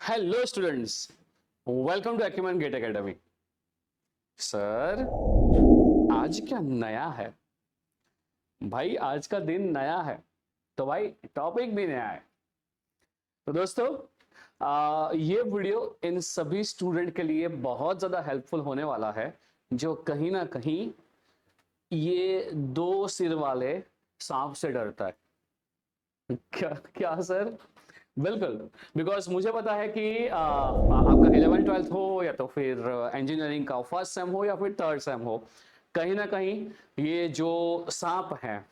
Hello students, welcome to Acumen gate Academy. Sir, आज क्या नया है भाई? आज का दिन नया है तो भाई टॉपिक भी नया है। तो दोस्तों, ये वीडियो इन सभी स्टूडेंट के लिए बहुत ज़्यादा हेल्पफुल होने वाला है जो कहीं ना कहीं ये दो सिर वाले सांप से डरता है। क्या क्या सर? बिल्कुल। बिकॉज मुझे पता है कि आपका 11th 12th हो या तो फिर इंजीनियरिंग का फर्स्ट सेम हो या फिर थर्ड सेम हो, कहीं ना कहीं ये जो सांप है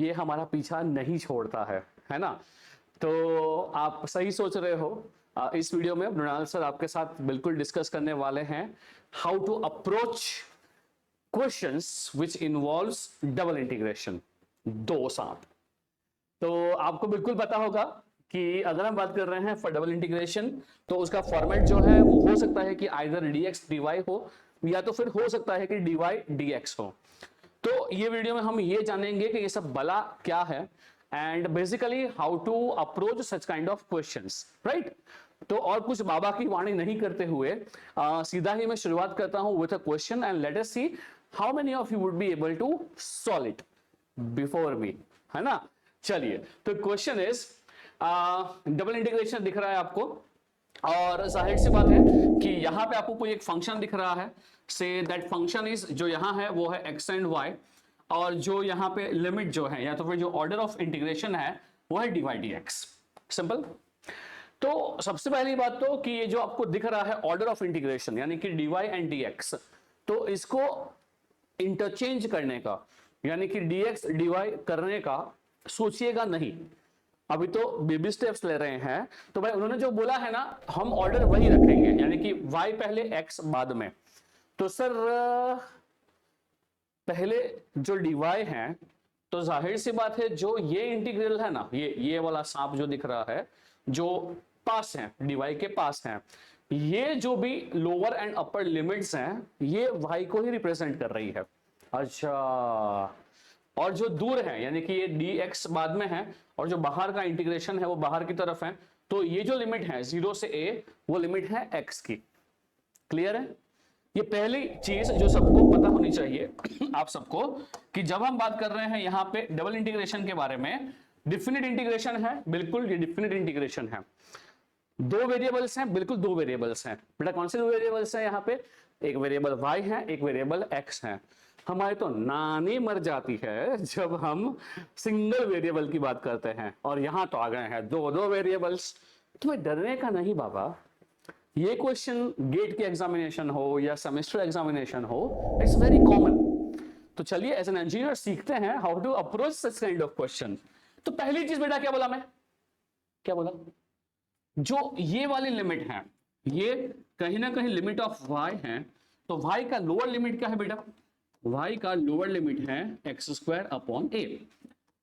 ये हमारा पीछा नहीं छोड़ता है ना? तो आप सही सोच रहे हो। इस वीडियो में मृणाल सर आपके साथ बिल्कुल डिस्कस करने वाले हैं how to approach questions which involves double integration, दो सांप। तो आपको बिल्कुल पता होगा कि अगर हम बात कर रहे हैं फॉर डबल इंटीग्रेशन तो उसका फॉर्मेट जो है वो हो सकता है कि आइदर dx dy हो या तो फिर हो सकता है कि dy dx हो। तो ये वीडियो में हम ये जानेंगे कि ये सब बला क्या है and basically how to approach such kind of questions, right? तो और कुछ बाबा की वाणी नहीं करते हुए सीधा ही मैं शुरुआत करता हूं with a question and let us see how many of you would be able to solve it before me, है ना? चलिए, तो क्वेश्चन इज डबल इंटीग्रेशन दिख रहा है आपको और जाहिर सी बात है कि यहां पे आपको कोई एक फंक्शन दिख रहा है। से दैट फंक्शन इज, जो यहां है वो है एक्स एंड वाई, और जो यहां पे लिमिट जो है या तो फिर जो ऑर्डर ऑफ इंटीग्रेशन है वो है dy dx। सिंपल। तो सबसे पहली बात तो कि ये जो आपको दिख रहा है ऑर्डर ऑफ इंटीग्रेशन यानी कि dy एंड dx, तो इसको इंटरचेंज करने का यानी कि dx dy करने का सोचिएगा नहीं। अभी तो बेबी स्टेप्स ले रहे हैं। तो भाई उन्होंने जो बोला है ना, हम ऑर्डर वही रखेंगे यानी कि y पहले x बाद में। तो सर पहले जो dy है, तो जाहिर सी बात है जो ये इंटीग्रल है ना, ये वाला सांप जो दिख रहा है जो पास है, dy के पास है, ये जो भी लोअर एंड अपर लिमिट्स हैं ये y को ही रिप्रेजेंट कर रही है। अच्छा, और जो दूर है यानी कि ये dx बाद में है और जो बाहर का इंटीग्रेशन है वो बाहर की तरफ है, तो ये जो लिमिट है 0 से a वो लिमिट है x की। क्लियर है? ये पहली चीज जो सबको पता होनी चाहिए आप सबको, कि जब हम बात कर रहे हैं यहां पे डबल इंटीग्रेशन के बारे में, डिफिनिट इंटीग्रेशन है, बिल्कुल ये डिफिनिट इंटीग्रेशन है। दो वेरिएबल्स हैं, बिल्कुल दो वेरिएबल्स हैं। बेटा कौन से दो वेरिएबल्स हैं यहाँ पे? एक वेरिएबल y है, एक वेरिएबल x है। हमारी तो नानी मर जाती है जब हम सिंगल वेरिएबल की बात करते हैं और यहां तो आ गए हैं दो दो वेरिएबल्स। तुम्हें डरने का नहीं बाबा। ये क्वेश्चन गेट के एग्जामिनेशन हो या सेमेस्टर एग्जामिनेशन हो, इट्स वेरी कॉमन। तो चलिए एज एन इंजीनियर सीखते हैं how to approach such kind of question. तो पहली चीज बेटा क्या बोला मैं? क्या बोला? जो ये वाली लिमिट है ये कहीं ना कहीं लिमिट ऑफ y है, तो y का लोअर लिमिट क्या है बेटा? y का लोअर लिमिट है एक्स स्क्वायर अपॉन ए।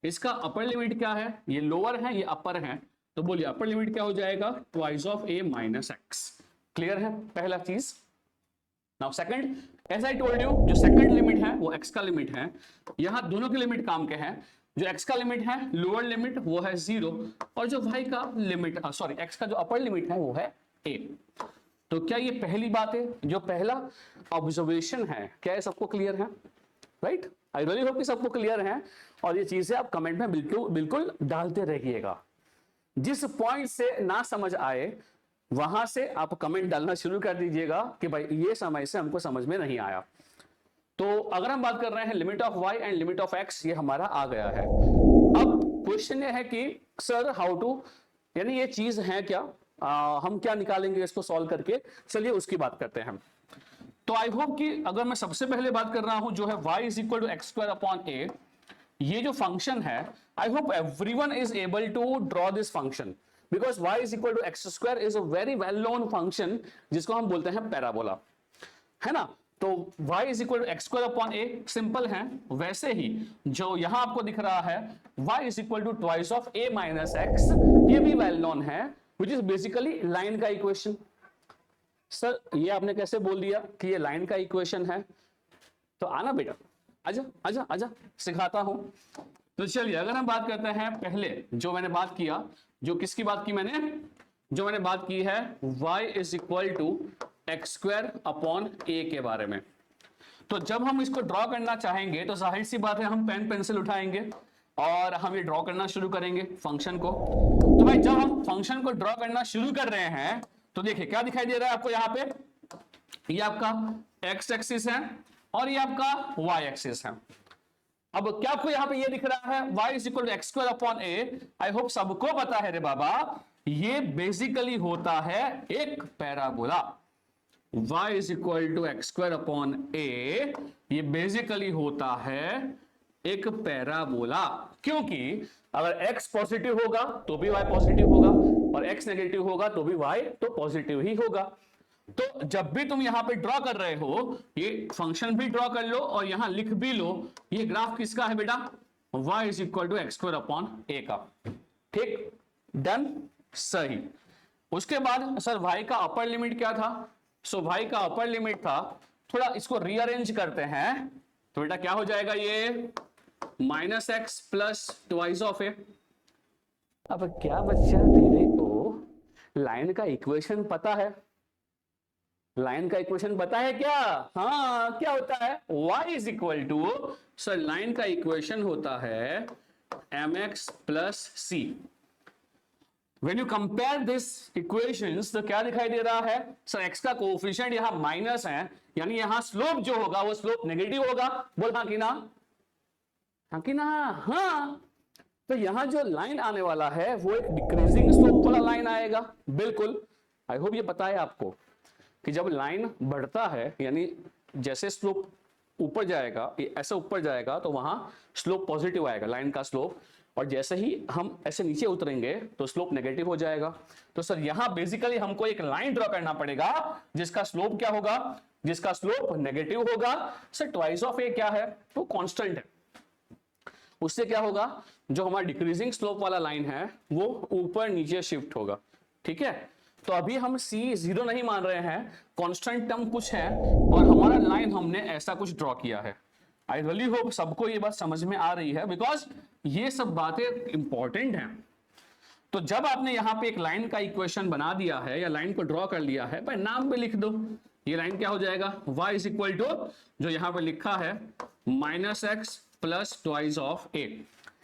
इसका अपर लिमिट क्या है? ये लोअर है ये अपर है, तो बोलिए अपर लिमिट क्या हो जाएगा? Twice of a minus x. Clear है पहला चीज? Now second, as I told you, जो सेकंड लिमिट है वो x का लिमिट है। यहां दोनों के लिमिट काम के हैं। जो x का लिमिट है लोअर लिमिट वो है 0 और जो y का लिमिट सॉरी x का जो अपर लिमिट है वो है a। तो क्या ये पहली बात है? जो पहला ऑब्जर्वेशन है, क्या ये सबको क्लियर है? राइट? आई रियली होप कि सबको क्लियर है। और ये चीजें आप कमेंट में बिल्कुल बिल्कुल डालते रहिएगा। जिस पॉइंट से ना समझ आए वहां से आप कमेंट डालना शुरू कर दीजिएगा कि भाई ये समय से हमको समझ में नहीं आया। तो अगर हम बात कर रहे हैं limit of y and limit of x, ये हमारा आ गया है। अब क्वेश्चन ये है कि सर हाउ टू, यानी ये चीज है क्या, हम क्या निकालेंगे इसको सॉल्व करके? चलिए उसकी बात करते हैं। तो आई होप कि अगर मैं सबसे पहले बात कर रहा हूं जो है y is equal to x square upon a, ये जो फंक्शन है, I hope everyone is able to draw this function because y is equal to x square is a very well known function जिसको हम बोलते हैं parabola, है ना? तो y is equal to x square upon a simple है। वैसे ही जो यहां आपको दिख रहा है y is equal to twice of a minus x, ये भी वेल नोन है विच इज बेसिकली लाइन का इक्वेशन। सर ये आपने कैसे बोल दिया कि ये लाइन का इक्वेशन है? तो आना बेटा, आजा आजा आजा, सिखाता हूं। तो चलिए अगर हम बात करते हैं पहले जो मैंने बात किया, जो किसकी बात की मैंने? जो मैंने बात की है y is equal to x square upon a के बारे में। तो जब हम इसको ड्रॉ करना चाहेंगे तो जाहिर सी बात है हम पेन पेंसिल उठाएंगे और हम ये ड्रॉ करना शुरू करेंगे फंक्शन को। तो भाई जब हम फंक्शन को ड्रॉ करना शुरू कर रहे हैं तो देखिए क्या दिखाई दे रहा है आपको यहाँ पे, ये आपका x एक्सिस है और ये आपका y एक्सिस है। अब क्या आपको यहाँ पे ये दिख रहा है y is equal to x square upon a. I hope सबको पता है रे बाबा, ये बेसिकली होता है एक parabola. y is equal to x square upon a, ये बेसिकली होता है एक पैराबोला, क्योंकि अगर x पॉजिटिव होगा तो भी y पॉजिटिव होगा और x नेगेटिव होगा तो भी y तो पॉजिटिव ही होगा। तो जब भी तुम यहां पे ड्रॉ कर रहे हो, ये फंक्शन भी ड्रॉ कर लो और यहां लिख भी लो, ये ग्राफ किसका है बेटा, y is equal to x square upon a का। ठीक, डन, सही। उसके बाद सर y का अपर लिमिट क्या था? सो y का अपर लिमिट था, थोड़ा इसको रीअरेंज करते हैं तो बेटा क्या हो जाएगा, ये minus x plus twice of a. अब क्या बच्चा तेरे को लाइन का इक्वेशन पता है? लाइन का इक्वेशन पता है क्या? हाँ, क्या होता है, y is equal to, sir line का इक्वेशन होता है mx plus c. When you compare this equations, तो क्या दिखाई दे रहा है सर, x का कोएफिशिएंट यहां माइनस है, यानी यहां स्लोप जो होगा वो स्लोप नेगेटिव होगा। बोल हाँ कि ना, हाँ कि ना? हाँ, तो यहां जो लाइन आने वाला है वो एक डिक्रीजिंग स्लोप वाला लाइन आएगा। बिल्कुल, आई होप ये पता है आपको कि जब लाइन बढ़ता है यानी जैसे स्लोप ऊपर जाएगा, ऐसे ऊपर जाएगा तो वहां स्लोप पॉजिटिव आएगा, लाइन का स्लोप, और जैसे ही हम ऐसे नीचे उतरेंगे तो स्लोप नेगेटिव हो जाएगा। तो सर यहां बेसिकली हमको एक लाइन ड्रॉ करना पड़ेगा जिसका स्लोप क्या होगा, जिसका स्लोप नेगेटिव होगा। सर ट्वाइस ऑफ ए क्या है, वो कांस्टेंट है, उससे क्या होगा, जो हमारा डिक्रीजिंग स्लोप वाला लाइन है वो ऊपर नीचे शिफ्ट होगा। ठीक है, तो अभी हम c 0 नहीं मान रहे हैं, कांस्टेंट टर्म कुछ है और हमारा लाइन हमने ऐसा कुछ ड्रॉ किया है। आई रियली होप सबको ये बात समझ में आ रही है, बिकॉज ये सब बातें इंपॉर्टेंट हैं। तो जब आपने यहाँ पे एक लाइन का इक्वेशन बना दिया है या लाइन को ड्रॉ कर लिया है, भाई नाम पे लिख दो, ये लाइन क्या हो जाएगा, y इज इक्वल टू जो यहाँ पे लिखा है minus x plus twice of a,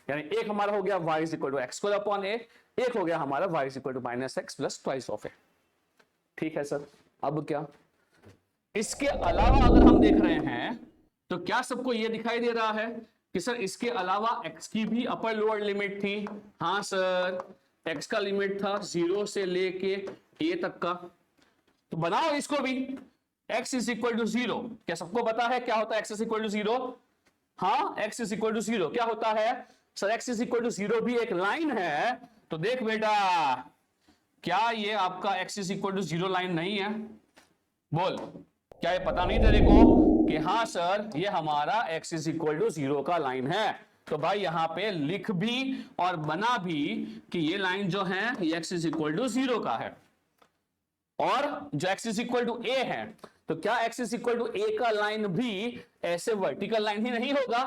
यानी एक हमारा हो गया y is equal to x square upon a, एक हो गया हमारा y is equal to minus x plus twice of a. ठीक है सर, अब क्या, इसके अलावा अगर हम देख रहे हैं तो क्या सबको यह दिखाई दे रहा है कि सर इसके अलावा x की भी अपर लोअर लिमिट थी? हाँ सर, x का लिमिट था 0 से लेके a तक का, तो बनाओ इसको भी, x इज इक्वल टू 0। क्या सबको पता है क्या होता है x इज इक्वल टू 0? हाँ, x इज इक्वल टू 0 क्या होता है sir, x is equal to 0 भी एक लाइन है। तो देख बेटा, क्या ये आपका x is equal to 0 line नहीं है? बोल, क्या ये पता नहीं तेरे को कि हाँ सर ये हमारा x इज इक्वल टू 0 का लाइन है? तो भाई यहां पे लिख भी और बना भी कि ये लाइन जो है ये x इज इक्वल टू 0 का है, और जो x is equal to a है, तो क्या x is equal to a का लाइन भी ऐसे वर्टिकल लाइन ही नहीं होगा?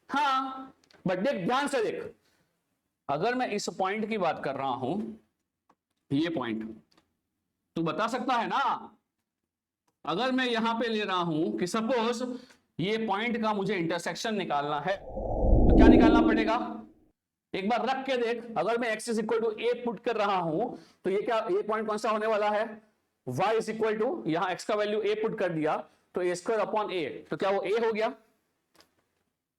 हाँ, बट देख ध्यान से देख, अगर मैं इस पॉइंट की बात कर रहा हूं, ये पॉइंट तू बता सकता है ना, अगर मैं यहां पे ले रहा हूं कि सपोज ये पॉइंट का मुझे इंटरसेक्शन निकालना है, तो क्या निकालना पड़ेगा, एक बार रख के देख, अगर मैं x is equal to a put कर रहा हूं तो ये क्या, ये पॉइंट कौन सा होने वाला है, y इज इक्वल टू, यहां x का वैल्यू a पुट कर दिया तो a स्क्वायर अपॉन a, तो क्या वो a हो गया।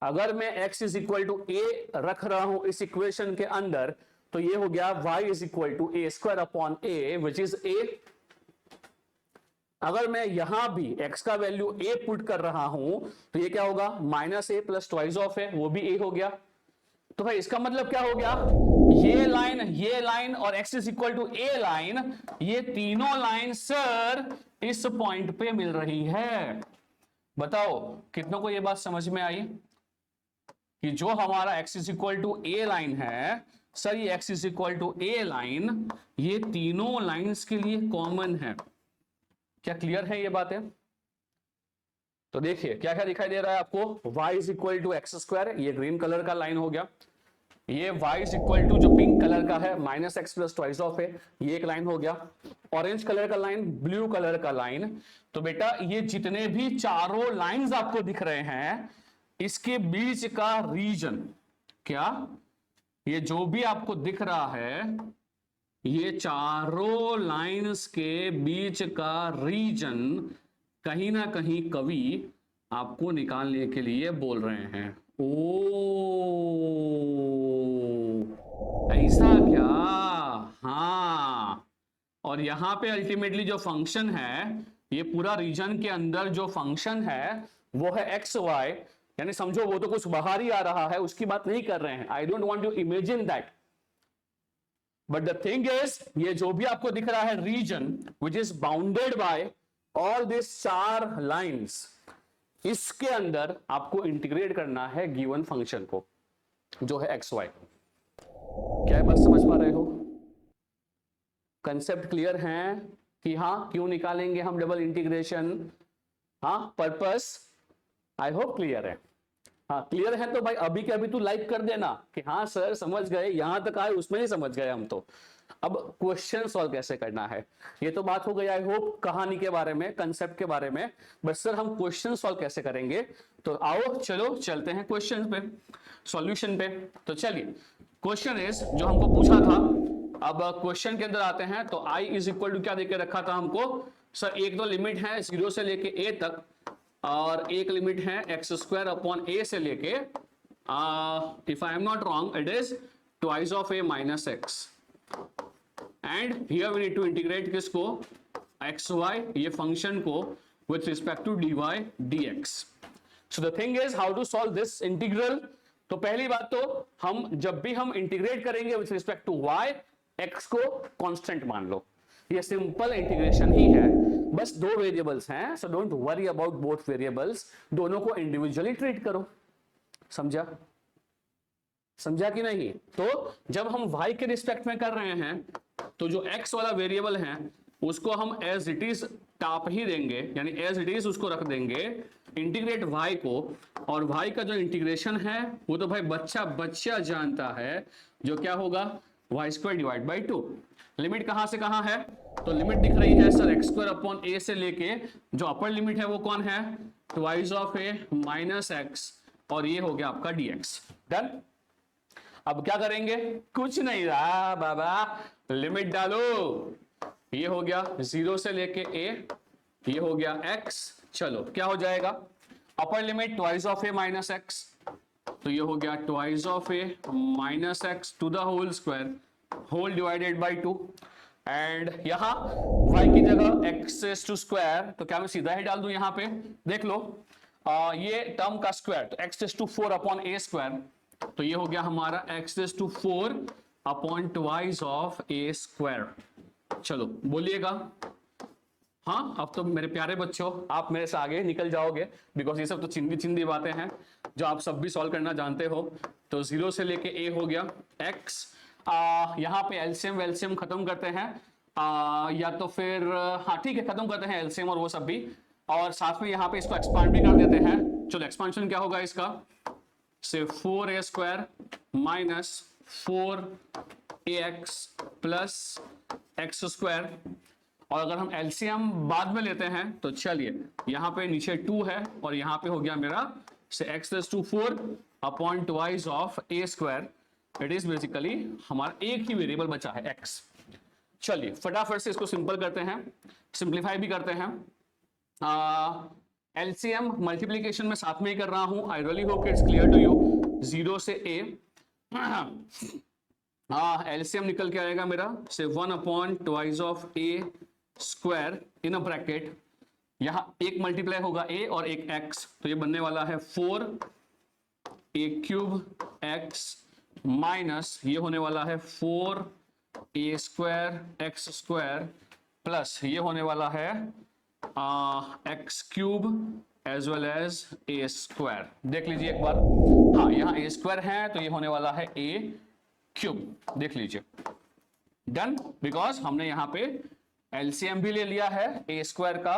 अगर मैं x is equal to a रख रहा हूं इस इक्वेशन के अंदर, तो ये हो गया y is equal to a square upon a which is a। अगर मैं यहां भी x का वैल्यू a पुट कर रहा हूं तो ये क्या होगा, minus a plus twice of a, वो भी a हो गया। तो भाई इसका मतलब क्या हो गया, ये लाइन और x is equal to a line, ये तीनों लाइन सर इस पॉइंट पे मिल रही है। बताओ कितनों को ये बात समझ में आई कि जो हमारा x is equal to a line है, सर ये x is equal to a line ये तीनों लाइंस के लिए कॉमन है। क्या क्लियर है ये बातें? तो देखिए क्या क्या दिखाई दे रहा है आपको, y is equal to x square, ये ग्रीन कलर का लाइन हो गया, ये y इज इक्वल टू जो पिंक कलर का है minus x plus twice of है, ये एक लाइन हो गया। ऑरेंज कलर का लाइन, ब्लू कलर का लाइन, तो बेटा ये जितने भी चारों लाइंस आपको दिख रहे हैं इसके बीच का रीजन क्या, ये जो भी आपको दिख रहा है ये चारों लाइंस के बीच का रीजन कहीं ना कहीं कवि आपको निकालने के लिए बोल रहे हैं। ओ ऐसा क्या? हाँ, और यहां पे अल्टीमेटली जो फंक्शन है, ये पूरा रीजन के अंदर जो फंक्शन है वो है एक्स वाई, यानी समझो वो तो कुछ बाहर ही आ रहा है, उसकी बात नहीं कर रहे हैं। I don't want to imagine that, but the thing is ये जो भी आपको दिख रहा है region which is bounded by all this चार लाइंस, इसके अंदर आपको इंटीग्रेट करना है गिवन फंक्शन को जो है एक्स वाई। क्या बात समझ पा रहे हो? कंसेप्ट क्लियर है कि हाँ क्यों निकालेंगे हम डबल इंटीग्रेशन? हाँ, पर्पस आई होप क्लियर है। हाँ क्लियर है तो भाई अभी के अभी तू लाइक कर देना कि हाँ सर समझ गए, यहां तक आए उसमें ही समझ गए हम तो। अब क्वेश्चन सॉल्व कैसे करना है, ये तो बात हो गई आई होप कहानी के बारे में, कंसेप्ट के बारे में, बट सर हम क्वेश्चन सॉल्व कैसे करेंगे? तो आओ चलो चलते हैं क्वेश्चन पे, सॉल्यूशन पे। तो चलिए क्वेश्चन इज जो हमको पूछा था, अब क्वेश्चन के अंदर आते हैं। तो i इज इक्वल टू क्या देके रखा था हमको? सर एक तो लिमिट है 0 से लेके a तक, और एक लिमिट है एक्स स्क्वायर अपॉन a से लेके if I am not wrong it is twice of a minus x, and here we need to integrate किसको? एक्स वाई, ये फंक्शन को with respect to dy dx। So the thing is how to solve this integral. तो पहली बात तो हम जब भी हम इंटीग्रेट करेंगे with respect to y, x को कांस्टेंट मान लो, ये सिंपल इंटीग्रेशन ही है, बस दो वेरिएबल्स हैं, so don't worry about both variables, दोनों को इंडिविजुअली ट्रीट करो। समझा? समझा कि नहीं? तो जब हम y के रिस्पेक्ट में कर रहे हैं तो जो x वाला वेरिएबल है उसको हम एज इट इज टाप ही देंगे, यानी एज इट इज उसको रख देंगे, इंटीग्रेट y को, और y का जो इंटीग्रेशन है वो तो भाई बच्चा बच्चा जानता है, जो क्या होगा? y square divide by 2। Limit कहां से कहां है? तो लिमिट दिख रही है sir x square upon a से लेके, जो अपर लिमिट है वो कौन है? Twice of a minus x, और ये हो गया आपका dx। डन। अब क्या करेंगे? कुछ नहीं रहा बाबा, लिमिट डालो, ये हो गया 0 से लेके a, ये हो गया x, चलो क्या हो जाएगा? Upper limit twice of a minus x, तो ये हो गया twice of a minus x to the whole square, whole divided by 2, and यहां y की जगह x टू स्क्वायर, तो क्या मैं सीधा ही डाल दूं यहां पे? देख लो ये टर्म का स्क्वायर, तो x to 4 upon a square, तो ये हो गया हमारा x to 4 upon twice of a square. चलो बोलिएगा। हाँ, अब तो मेरे प्यारे बच्चों आप मेरे से आगे निकल जाओगे, बिकॉज ये सब तो चिंदी चिंदी बातें हैं जो आप सब भी सॉल्व करना जानते हो। तो 0 से लेके a हो गया x, यहाँ पे एलसीएम वेलसीएम खत्म करते हैं, या तो फिर हाँ ठीक है खत्म करते हैं एलसीएम और वो सब भी, और साथ में यहाँ पे इसको एक्सपांड भी कर देते हैं। चलो एक्सपांशन क्या होगा इसका? से 4a square minus 4ax plus x square, और अगर हम एलसीएम बाद में लेते हैं तो चलिए यहाँ पे नीचे 2 है और यहाँ पे हो गया मेरा से x to 4 upon twice of a square, it is basically हमारा एक ही वेरिएबल बचा है x। चलिए फटाफट से इसको सिंपल करते हैं, सिंप्लीफाई भी करते हैं। एलसीएम मल्टीप्लीकेशन में साथ में ही कर रहा हूं, I really hope it's clear to you. 0 से a, एलसीएम निकल के आएगा मेरा से 1 upon twice of a square in a bracket, यहां एक मल्टीप्लाई होगा a और एक x, तो ये बनने वाला है 4a क्यूब x माइनस ये होने वाला है 4a square x square plus ये होने वाला है x cube as well as a square. देख लीजिए एक बार, हाँ यहाँ a स्क्वायर है तो ये होने वाला है a क्यूब, देख लीजिए। डन, बिकॉज हमने यहाँ पे एलसीएम भी ले लिया है a स्क्वायर का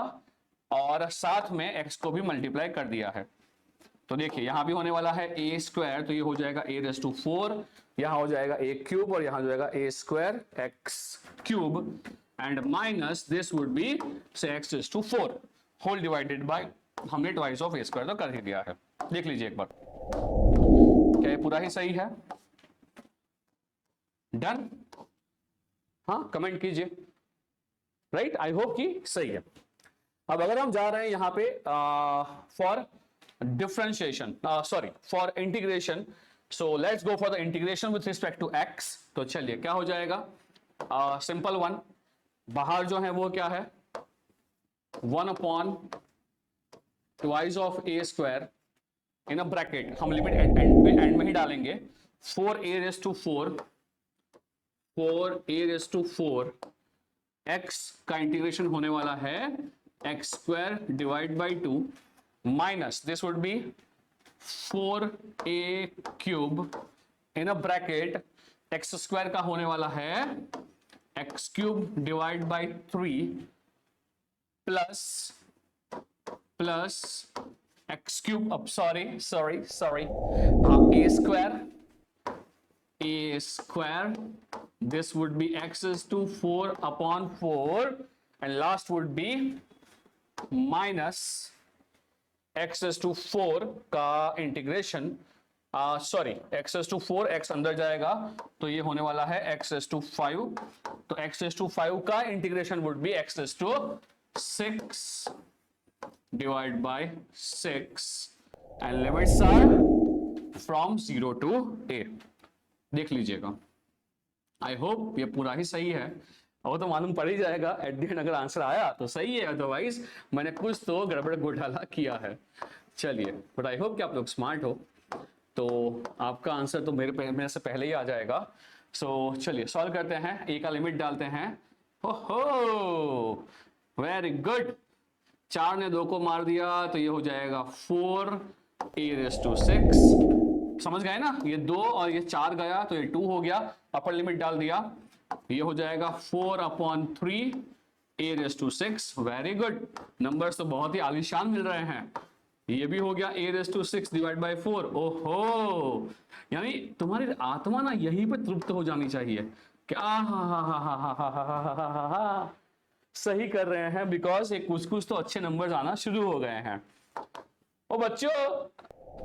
और साथ में x को भी मल्टीप्लाई कर दिया है। तो देखिए यहां भी होने वाला है a स्क्वायर, तो ये हो जाएगा a रेज़ टू 4 यहां हो जाएगा a क्यूब और यहां हो जाएगा a square x cube and minus this would be से x is to 4 whole divided by, हमने ट्वाइस ऑफ a स्क्वायर तो कर ही दिया है। देख लीजिए एक बार, क्या ये पूरा ही सही है? डन? हाँ, कमेंट कीजिए। राइट, आई होप कि सही है। अब अगर हम जा रहे हैं यहां पे for differentiation, sorry for integration, so let's go for the integration with respect to x। तो चलिए क्या हो जाएगा, सिंपल वन, बाहर जो है वो क्या है 1 upon twice of a square in a bracket, हम लिमिट एंड में ही डालेंगे, 4a raise to 4 4a raise to 4 x का इंटीग्रेशन होने वाला है x square divide by 2 minus this would be 4a cube in a bracket, x square का होने वाला है x cube divide by 3 plus x cube, अब sorry a square this would be x is to 4 upon 4 and last would be minus x is to 4 का integration, sorry x is to 4, x अंदर जाएगा तो ये होने वाला है x is to 5, तो x is to 5 का integration would be x is to 6 divide by 6 and limits are from 0 to a। देख लीजिएगा, आई होप ये पूरा ही सही है। वो तो मालूम पड़ ही जाएगा एट द एंड, अगर आंसर आया तो सही है, अदरवाइज मैंने कुछ तो गड़बड़ घोटाला किया है। चलिए, बट आई होप कि आप लोग स्मार्ट हो, तो आपका आंसर तो मेरे से पहले ही आ जाएगा। सो चलिए सॉल्व करते हैं, a का लिमिट डालते हैं। हो वेरी गुड, 4 ने 2 को मार दिया तो ये हो जाएगा 4a रेज़ टू 6, समझ गए ना, ये 2 और ये 4 गया तो ये 2 हो गया, अपर लिमिट डाल दिया, ये हो जाएगा 4 upon 3 a raise to 6। Very good, numbers तो बहुत ही आलीशान मिल रहे हैं। ये भी हो गया a raise to 6 divide by 4। ओहो, यानी तुम्हारी आत्मा ना यहीं पे तृप्त हो जानी चाहिए क्या, हा सही कर रहे हैं, बिकॉज ये कुछ तो अच्छे नंबर्स आना शुरू हो गए हैं। ओ बच्चों,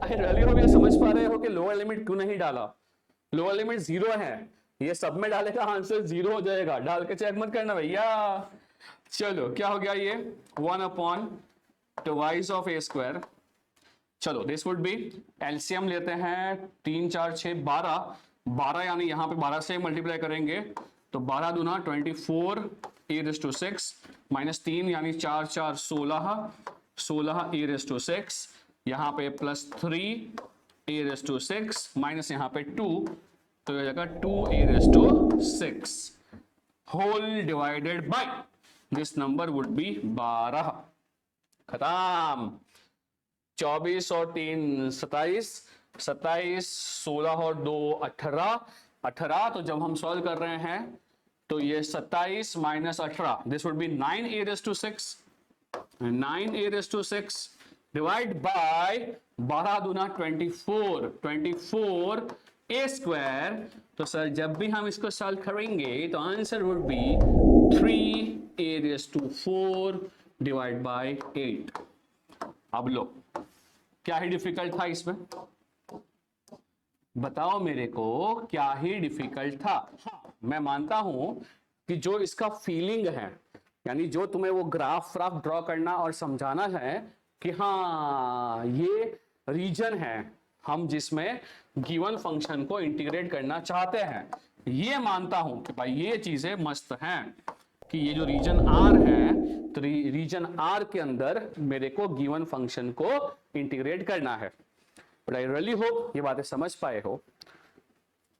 आई रियली होप ये समझ पा रहे हो कि लोअर लिमिट क्यों नहीं डाला। लोअर लिमिट 0 है, ये सब में डालेगा आंसर 0 हो जाएगा, डाल के चेक मत करना भैया। चलो क्या हो गया, ये 1 upon twice of a square. चलो दिस वुड बी, एलसीएम लेते हैं, 3 4 6 12 यानी यहाँ पे 12 से मल्टीप्लाई करेंगे तो 12 दूना 24 a रेज़ टू 6 माइनस 3 यानी 4 4 16 a रेज़ टू 6, यहाँ पे plus 3 a raise to 6 minus यहाँ पे 2, तो ये जगह 2a raise to 6 whole divided by this number would be 12। खत्म। 24 और 3 27, 16 और 2 18, तो जब हम सॉल्व कर रहे हैं तो ये 27 minus 18 this would be 9a raise to 6, 9a raise to 6 divide by 12 दूना 24 a स्क्वायर। तो सर जब भी हम इसको सॉल्व करेंगे तो answer would be 3a raise to 4 divide by 8। अब लो, क्या ही डिफिकल्ट था इसमें, बताओ मेरे को, क्या ही डिफिकल्ट था। हाँ, मैं मानता हूं कि जो इसका फीलिंग है, यानी जो तुम्हें वो ग्राफ ड्रॉ करना और समझाना है कि हाँ ये रीजन है हम जिसमें गिवन फंक्शन को इंटीग्रेट करना चाहते हैं, ये मानता हूं कि भाई ये चीजें मस्त हैं कि ये जो रीजन आर है, तो रीजन आर के अंदर मेरे को गिवन फंक्शन को इंटीग्रेट करना है। बट आई रियली होप ये बातें समझ पाए हो।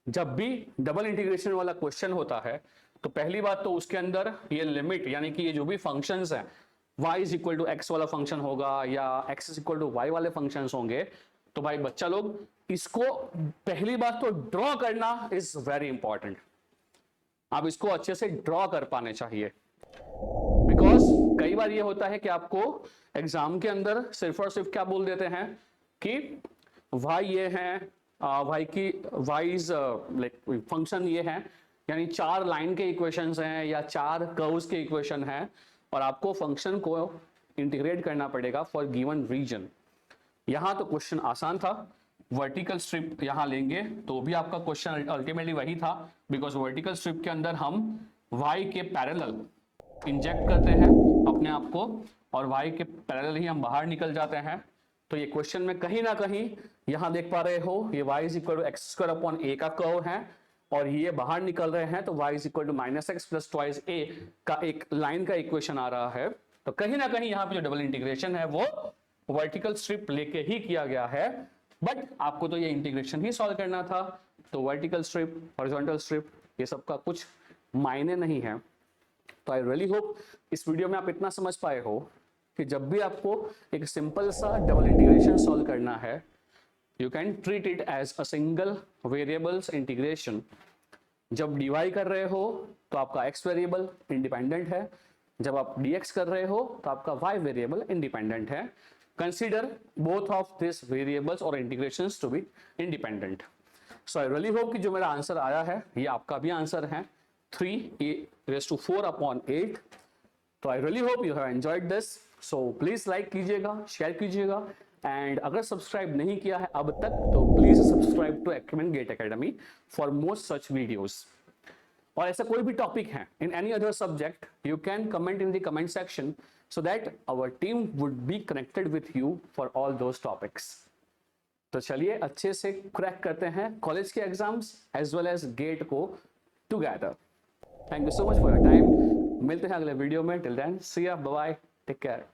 जब भी डबल इंटीग्रेशन वाला क्वेश्चन होता है तो पहली बात तो उसके अंदर ये लिमिट, यानी कि ये जो भी फंक्शंस हैं, y is equal to x वाला फंक्शन होगा या x is equal to y वाले फंक्शंस होंगे, तो भाई बच्चा लोग इसको पहली बात तो ड्रॉ करना इज वेरी इंपॉर्टेंट। आप इसको अच्छे से ड्रॉ कर पाने चाहिए, बिकॉज कई बार ये होता है कि आपको एग्जाम के अंदर सिर्फ और सिर्फ क्या बोल देते हैं कि भाई ये है वाई की वाइज लाइक फंक्शन ये है, यानी 4 लाइन के इक्वेशंस हैं या 4 कर्व्स के इक्वेशन हैं और आपको फंक्शन को इंटीग्रेट करना पड़ेगा फॉर गिवन रीजन। यहां तो क्वेश्चन आसान था, वर्टिकल स्ट्रिप यहां लेंगे तो भी आपका क्वेश्चन अल्टीमेटली वही था, बिकॉज वर्टिकल स्ट्रिप के अंदर हम y के पैरेलल इंजेक्ट करते हैं अपने आप को और y के पैरेलल ही हम बाहर निकल जाते हैं। तो ये क्वेश्चन में कहीं ना कहीं यहां देख पा रहे हो ये y is equal to x square upon a का कर्व है और ये बाहर निकल रहे हैं तो y is equal to minus x plus twice a का एक लाइन का इक्वेशन आ रहा है। तो कहीं ना कहीं यहाँ पे जो डबल इंटीग्रेशन है वो वर्टिकल स्ट्रिप लेके ही किया गया है, बट आपको तो ये इंटीग्रेशन ही सॉल्व करना था। तो वर्टिकल स्ट्रिप, हॉरिजॉन्टल स्ट्रिप, ये सब का कुछ मायने नहीं है। तो आई रियली होप इस वीडियो में आप इतना समझ पाए हो कि जब भी आपको एक सिंपल सा डबल इंटीग्रेशन सॉल्व करना है, you can treat it as a single variables integration. जब dy कर रहे हो तो आपका x वेरिएबल इंडिपेंडेंट है, जब आप dx कर रहे हो तो आपका y वेरिएबल इंडिपेंडेंट है। Consider both of this variables और integrations to be independent. So I really hope कि जो मेरा आंसर आया है ये आपका भी आंसर है, 3a⁴/8। तो I really hope you have enjoyed this. So please like कीजिएगा, शेयर कीजिएगा एंड अगर सब्सक्राइब नहीं किया है अब तक तो please subscribe to Acumen gate Academy for more such videos. और ऐसा कोई भी टॉपिक है in any other subject, you can comment in the comment section so that our team would be connected with you for all those topics. तो चलिए अच्छे से crack करते हैं कॉलेज के exams as well as GATE को together. Thank you so much for your time. मिलते हैं अगले वीडियो में। टिल देन सी या, बाय बाय, टेक केयर।